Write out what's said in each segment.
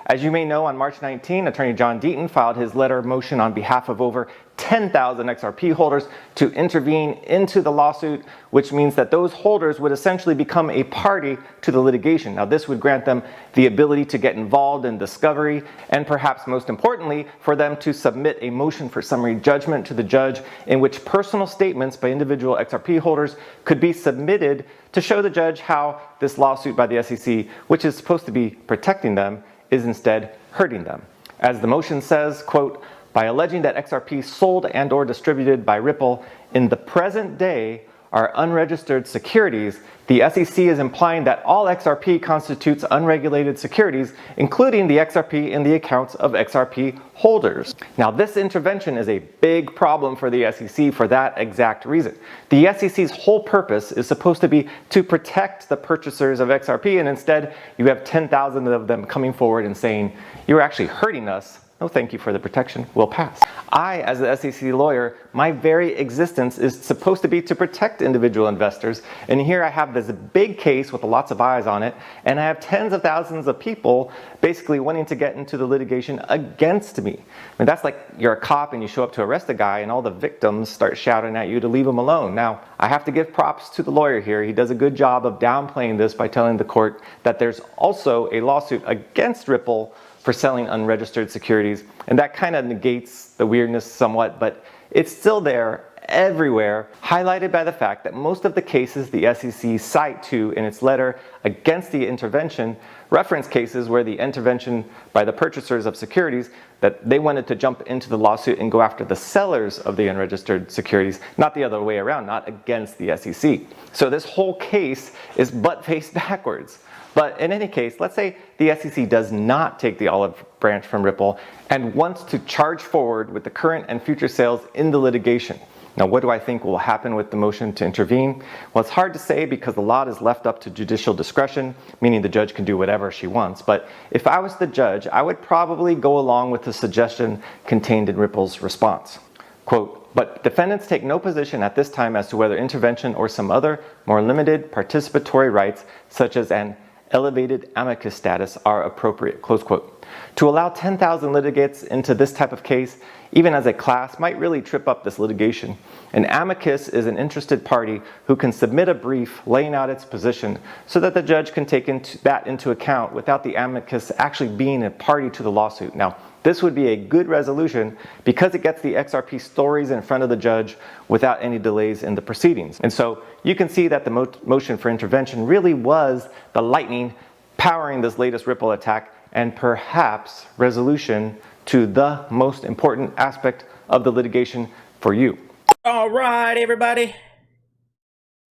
As you may know, on March 19, Attorney John Deaton filed his letter of motion on behalf of over 10,000 XRP holders to intervene into the lawsuit, which means that those holders would essentially become a party to the litigation. Now, this would grant them the ability to get involved in discovery, and perhaps most importantly, for them to submit a motion for summary judgment to the judge in which personal statements by individual XRP holders could be submitted to show the judge how this lawsuit by the SEC, which is supposed to be protecting them, is instead hurting them. As the motion says, quote, by alleging that XRP sold and or distributed by Ripple in the present day are unregistered securities, the SEC is implying that all XRP constitutes unregulated securities, including the XRP in the accounts of XRP holders. Now, this intervention is a big problem for the SEC for that exact reason. The SEC's whole purpose is supposed to be to protect the purchasers of XRP, and instead you have 10,000 of them coming forward and saying, you're actually hurting us. No, thank you for the protection. We'll pass. I, as an SEC lawyer, my very existence is supposed to be to protect individual investors. And here I have this big case with lots of eyes on it, and I have tens of thousands of people basically wanting to get into the litigation against me. I mean, that's like you're a cop and you show up to arrest a guy and all the victims start shouting at you to leave him alone. Now, I have to give props to the lawyer here. He does a good job of downplaying this by telling the court that there's also a lawsuit against Ripple for selling unregistered securities, and that kind of negates the weirdness somewhat, but it's still there everywhere, highlighted by the fact that most of the cases the SEC cite to in its letter against the intervention reference cases where the intervention by the purchasers of securities that they wanted to jump into the lawsuit and go after the sellers of the unregistered securities, not the other way around, not against the SEC. So this whole case is butt-face backwards. But in any case, let's say the SEC does not take the olive branch from Ripple and wants to charge forward with the current and future sales in the litigation. Now, what do I think will happen with the motion to intervene? Well, it's hard to say because the lot is left up to judicial discretion, meaning the judge can do whatever she wants. But if I was the judge, I would probably go along with the suggestion contained in Ripple's response. Quote, but defendants take no position at this time as to whether intervention or some other more limited participatory rights, such as an elevated amicus status, are appropriate, close quote. To allow 10,000 litigants into this type of case, even as a class, might really trip up this litigation. An amicus is an interested party who can submit a brief laying out its position so that the judge can take that into account without the amicus actually being a party to the lawsuit. Now, this would be a good resolution because it gets the XRP stories in front of the judge without any delays in the proceedings. And so you can see that the motion for intervention really was the lightning powering this latest Ripple attack and perhaps resolution to the most important aspect of the litigation for you. All right, everybody.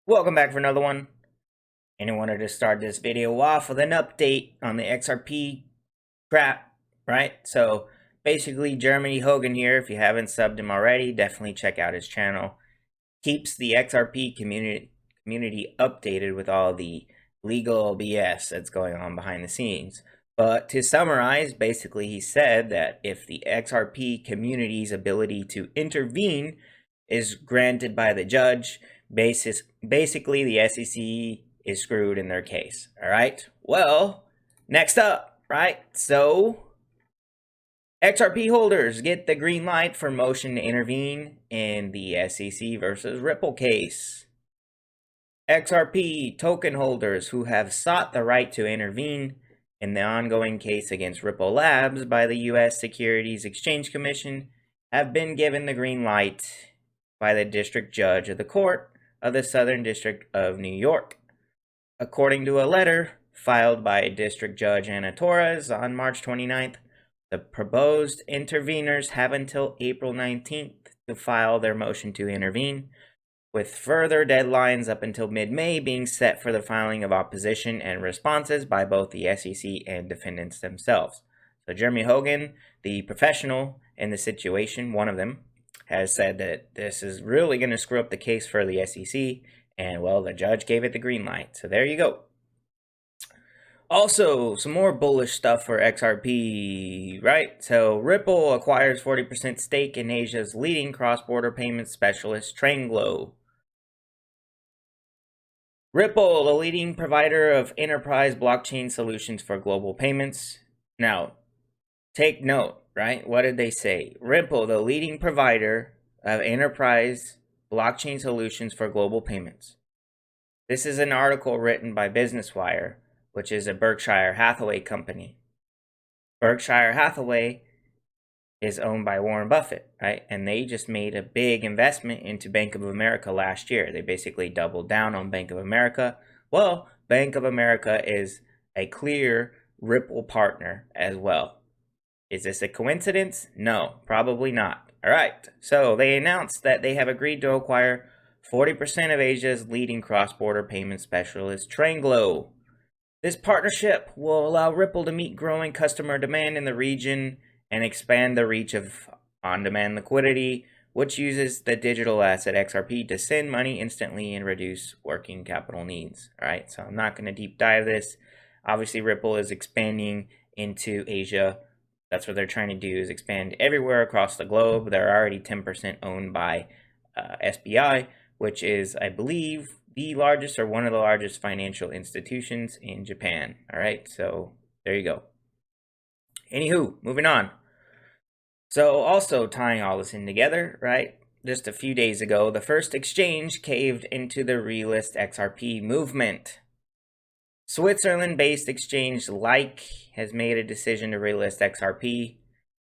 Welcome back for another one. And I wanted to start this video off with an update on the XRP crap, right? So basically, Jeremy Hogan here, if you haven't subbed him already, definitely check out his channel. Keeps the XRP community updated with all the legal BS that's going on behind the scenes. But to summarize, basically he said that if the XRP community's ability to intervene is granted by the judge, basically the SEC is screwed in their case. All right. Well, next up, right? So XRP holders get the green light for motion to intervene in the SEC versus Ripple case. XRP token holders who have sought the right to intervene in the ongoing case against Ripple Labs by the U.S. Securities Exchange Commission have been given the green light by the district judge of the Court of the Southern District of New York. According to a letter filed by District Judge Anna Torres on March 29th, the proposed interveners have until April 19th to file their motion to intervene, with further deadlines up until mid-May being set for the filing of opposition and responses by both the SEC and defendants themselves. So Jeremy Hogan, the professional in the situation, one of them, has said that this is really going to screw up the case for the SEC, and well, the judge gave it the green light. So there you go. Also, some more bullish stuff for XRP, right? So Ripple acquires 40% stake in Asia's leading cross-border payment specialist, Tranglo. Ripple, the leading provider of enterprise blockchain solutions for global payments. Now, take note, right? What did they say? Ripple, the leading provider of enterprise blockchain solutions for global payments. This is an article written by Business Wire, which is a Berkshire Hathaway company. Berkshire Hathaway is owned by Warren Buffett, right? And they just made a big investment into Bank of America last year. They basically doubled down on Bank of America. Well, Bank of America is a clear Ripple partner as well. Is this a coincidence? No, probably not. All right, so they announced that they have agreed to acquire 40% of Asia's leading cross-border payment specialist, Tranglo. This partnership will allow Ripple to meet growing customer demand in the region and expand the reach of on-demand liquidity, which uses the digital asset XRP to send money instantly and reduce working capital needs. All right, so I'm not going to deep dive this. Obviously, Ripple is expanding into Asia. That's what they're trying to do, is expand everywhere across the globe. They're already 10% owned by SBI, which is, I believe, the largest or one of the largest financial institutions in Japan. All right, so there you go. Anywho, moving on. So also tying all this in together, right? Just a few days ago, the first exchange caved into the relist XRP movement. Switzerland-based exchange has made a decision to relist XRP,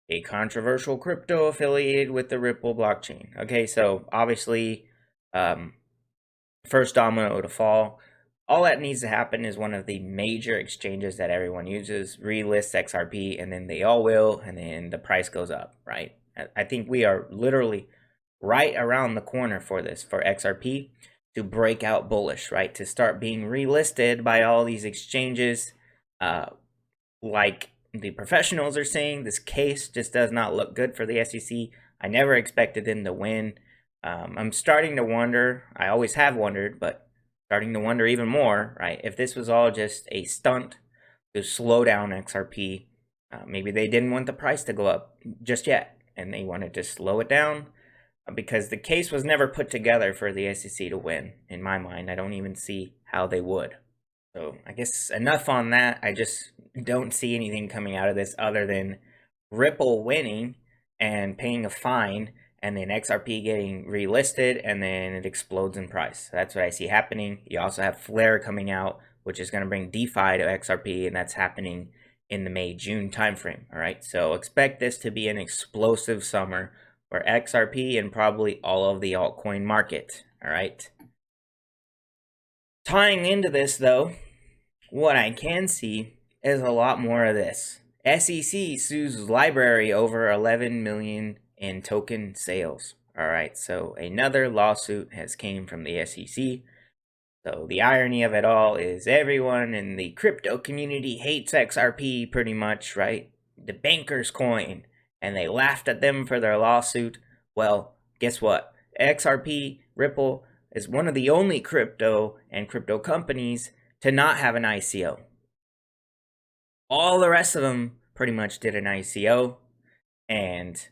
a controversial crypto affiliated with the Ripple blockchain. Okay, so obviously, first domino to fall. All that needs to happen is one of the major exchanges that everyone uses relists XRP, and then they all will, and then the price goes up, right? I think we are literally right around the corner for this, for XRP to break out bullish, right? To start being relisted by all these exchanges. Like the professionals are saying, this case just does not look good for the SEC. I never expected them to win. I'm starting to wonder, I always have wondered, but starting to wonder even more, right? If this was all just a stunt to slow down XRP, maybe they didn't want the price to go up just yet, and they wanted to slow it down, because the case was never put together for the SEC to win. In my mind, I don't even see how they would. So I guess enough on that. I just don't see anything coming out of this other than Ripple winning and paying a fine, and then XRP getting relisted, and then it explodes in price. That's what I see happening. You also have Flare coming out, which is going to bring DeFi to XRP, and that's happening in the May-June timeframe. All right, so expect this to be an explosive summer for XRP and probably all of the altcoin market. All right. Tying into this, though, what I can see is a lot more of this. SEC sues library over 11 million in token sales. All right, so another lawsuit has came from the SEC. So the irony of it all is everyone in the crypto community hates XRP pretty much, right? The bankers' coin, and they laughed at them for their lawsuit. Well, guess what? XRP, Ripple, is one of the only crypto and crypto companies to not have an ICO. All the rest of them pretty much did an ICO, and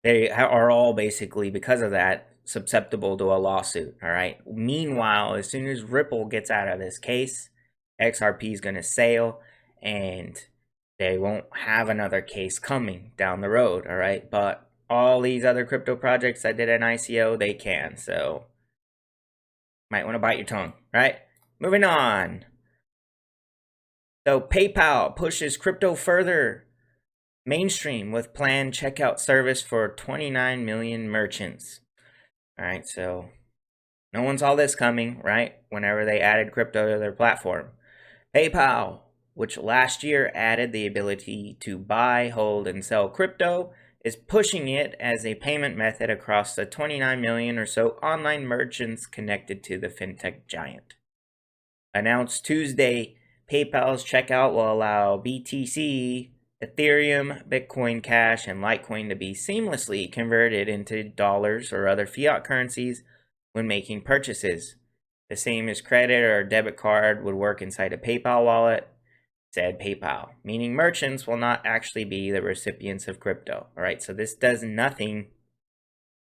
they are all basically, because of that, susceptible to a lawsuit. All right. Meanwhile, as soon as Ripple gets out of this case, XRP is going to sail, and they won't have another case coming down the road. All right. But all these other crypto projects that did an ICO, they can. So might want to bite your tongue. Right. Moving on. So PayPal pushes crypto further mainstream with planned checkout service for 29 million merchants. All right, so no one saw this coming, right? Whenever they added crypto to their platform. PayPal, which last year added the ability to buy, hold, and sell crypto, is pushing it as a payment method across the 29 million or so online merchants connected to the fintech giant. Announced Tuesday, PayPal's checkout will allow BTC, Ethereum, Bitcoin Cash, and Litecoin to be seamlessly converted into dollars or other fiat currencies when making purchases. The same as credit or debit card would work inside a PayPal wallet, said PayPal, meaning merchants will not actually be the recipients of crypto. All right, so this does nothing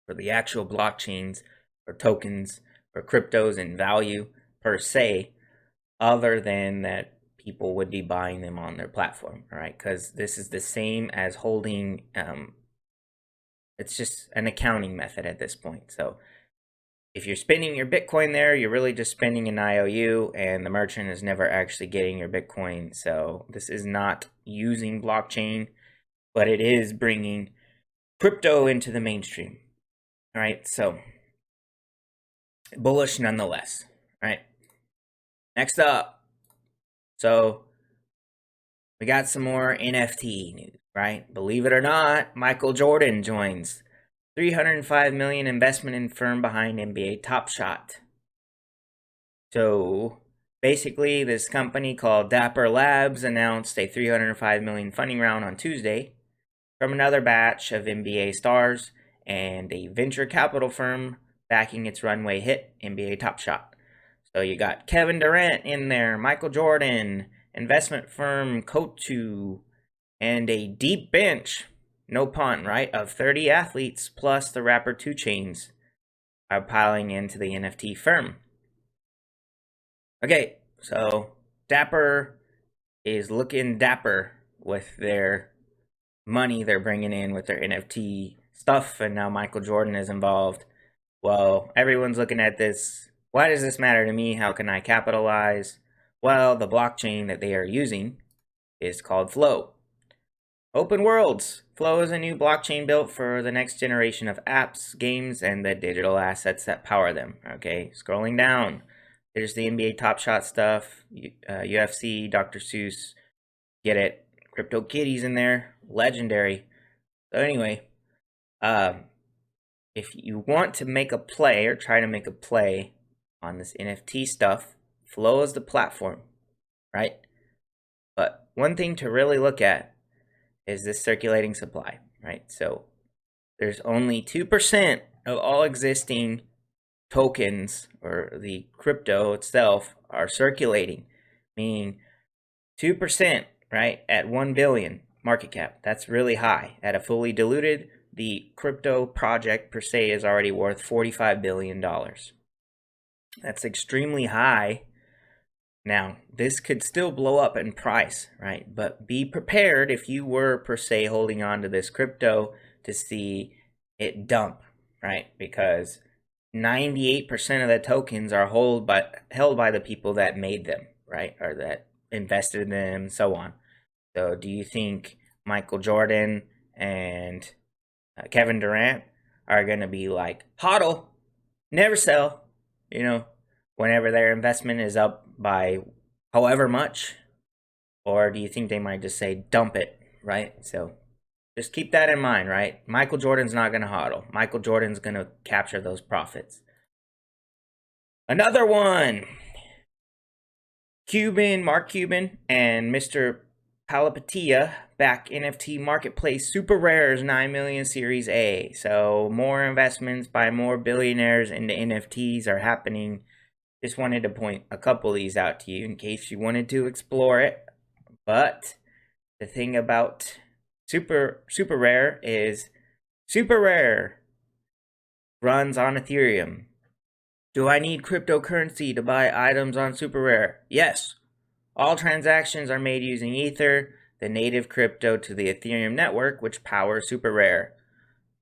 for the actual blockchains or tokens or cryptos in value per se, other than that people would be buying them on their platform, all right? Because this is the same as holding, it's just an accounting method at this point. So if you're spending your Bitcoin there, you're really just spending an IOU, and the merchant is never actually getting your Bitcoin. So this is not using blockchain, but it is bringing crypto into the mainstream. All right, so bullish nonetheless. All right, next up. So we got some more NFT news, right? Believe it or not, Michael Jordan joins $305 million investment in firm behind NBA Top Shot. So basically, this company called Dapper Labs announced a $305 million funding round on Tuesday from another batch of NBA stars and a venture capital firm backing its runway hit, NBA Top Shot. So you got Kevin Durant in there, Michael Jordan, investment firm Coatue, and a deep bench, no pun, right, of 30 athletes plus the rapper 2 Chainz are piling into the NFT firm. Okay, so Dapper is looking dapper with their money they're bringing in with their NFT stuff, and now Michael Jordan is involved. Well, everyone's looking at this. Why does this matter to me? How can I capitalize? Well, the blockchain that they are using is called Flow. Open Worlds. Flow is a new blockchain built for the next generation of apps, games, and the digital assets that power them. Okay, scrolling down. There's the NBA Top Shot stuff, UFC, Dr. Seuss. Get it? Crypto Kitties in there. Legendary. So anyway, if you want to make a play or try to make a play on this NFT stuff, Flow is the platform, right? But one thing to really look at is this circulating supply, right? So there's only 2% of all existing tokens or the crypto itself are circulating, meaning 2%, right, at 1 billion market cap. That's really high. At a fully diluted, the crypto project per se is already worth $45 billion. That's extremely high. Now, this could still blow up in price, right? But be prepared if you were per se holding on to this crypto to see it dump, right? Because 98% of the tokens are held by the people that made them, right? Or that invested in them, and so on. So do you think Michael Jordan and Kevin Durant are going to be like, hodl, never sell, whenever their investment is up by however much? Or do you think they might just say, dump it, right? So just keep that in mind, right? Michael Jordan's not going to hodl. Michael Jordan's going to capture those profits. Another one. Mark Cuban, and Mr. Palapatia back NFT marketplace Super Rare's 9 million Series A. So more investments by more billionaires into NFTs are happening. Just wanted to point a couple of these out to you in case you wanted to explore it. But the thing about Super Rare is Super Rare runs on Ethereum. Do I need cryptocurrency to buy items on Super Rare? Yes. All transactions are made using Ether, the native crypto to the Ethereum network, which powers Super Rare.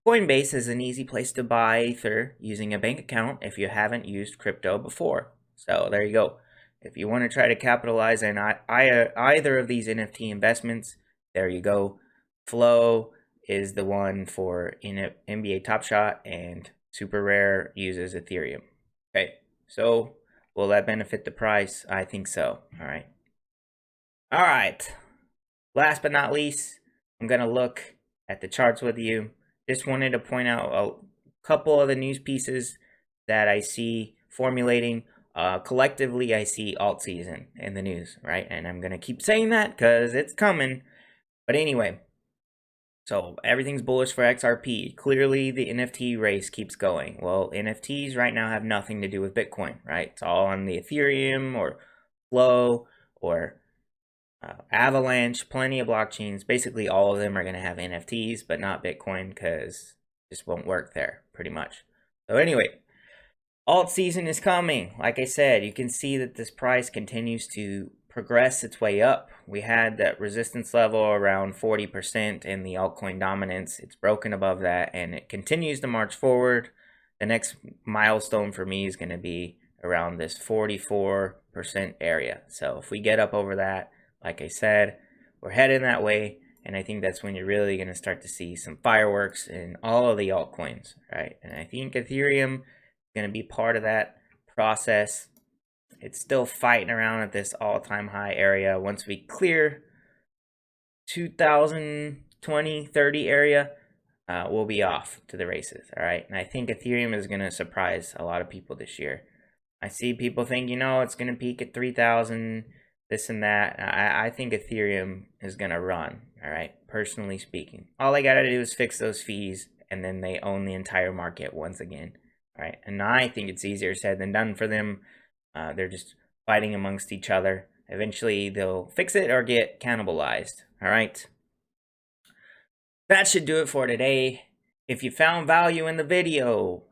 Coinbase is an easy place to buy Ether using a bank account if you haven't used crypto before. So there you go. If you want to try to capitalize on either of these NFT investments, there you go. Flow is the one for NBA Top Shot, and Super Rare uses Ethereum. Okay, so will that benefit the price? I think so. All right. Last but not least, I'm going to look at the charts with you. Just wanted to point out a couple of the news pieces that I see formulating. Collectively, I see alt season in the news, right? And I'm going to keep saying that because it's coming. But anyway, so everything's bullish for XRP. Clearly, the NFT race keeps going. Well, NFTs right now have nothing to do with Bitcoin, right? It's all on the Ethereum or Flow or Avalanche, plenty of blockchains. Basically, all of them are going to have NFTs, but not Bitcoin because it just won't work there, pretty much. So anyway, alt season is coming. Like I said, you can see that this price continues to progress its way up. We had that resistance level around 40% in the altcoin dominance. It's broken above that and it continues to march forward. The next milestone for me is going to be around this 44% area. So if we get up over that, like I said, we're heading that way. And I think that's when you're really going to start to see some fireworks in all of the altcoins, right? And I think Ethereum is going to be part of that process. It's still fighting around at this all-time high area. Once we clear 2020, 30 area, we'll be off to the races, all right? And I think Ethereum is going to surprise a lot of people this year. I see people think, it's going to peak at 3,000, this and that. I think Ethereum is going to run, all right, personally speaking. All they got to do is fix those fees, and then they own the entire market once again, all right? And I think it's easier said than done for them. They're just fighting amongst each other. Eventually, they'll fix it or get cannibalized, all right? That should do it for today. If you found value in the video,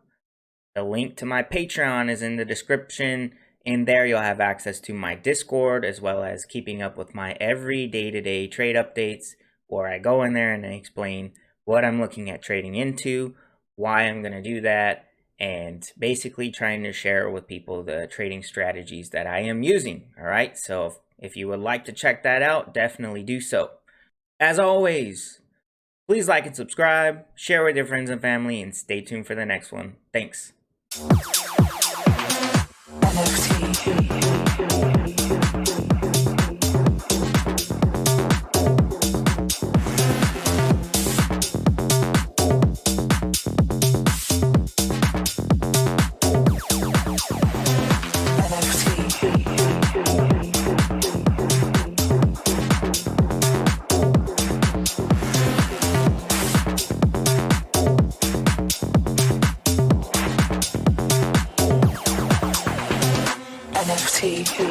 the link to my Patreon is in the description. In there, you'll have access to my Discord, as well as keeping up with my every day-to-day trade updates, where I go in there and I explain what I'm looking at trading into, why I'm going to do that, and basically trying to share with people the trading strategies that I am using. All right, so if you would like to check that out, definitely do so. As always, please like and subscribe, share with your friends and family, and stay tuned for the next one. Thanks. NFT.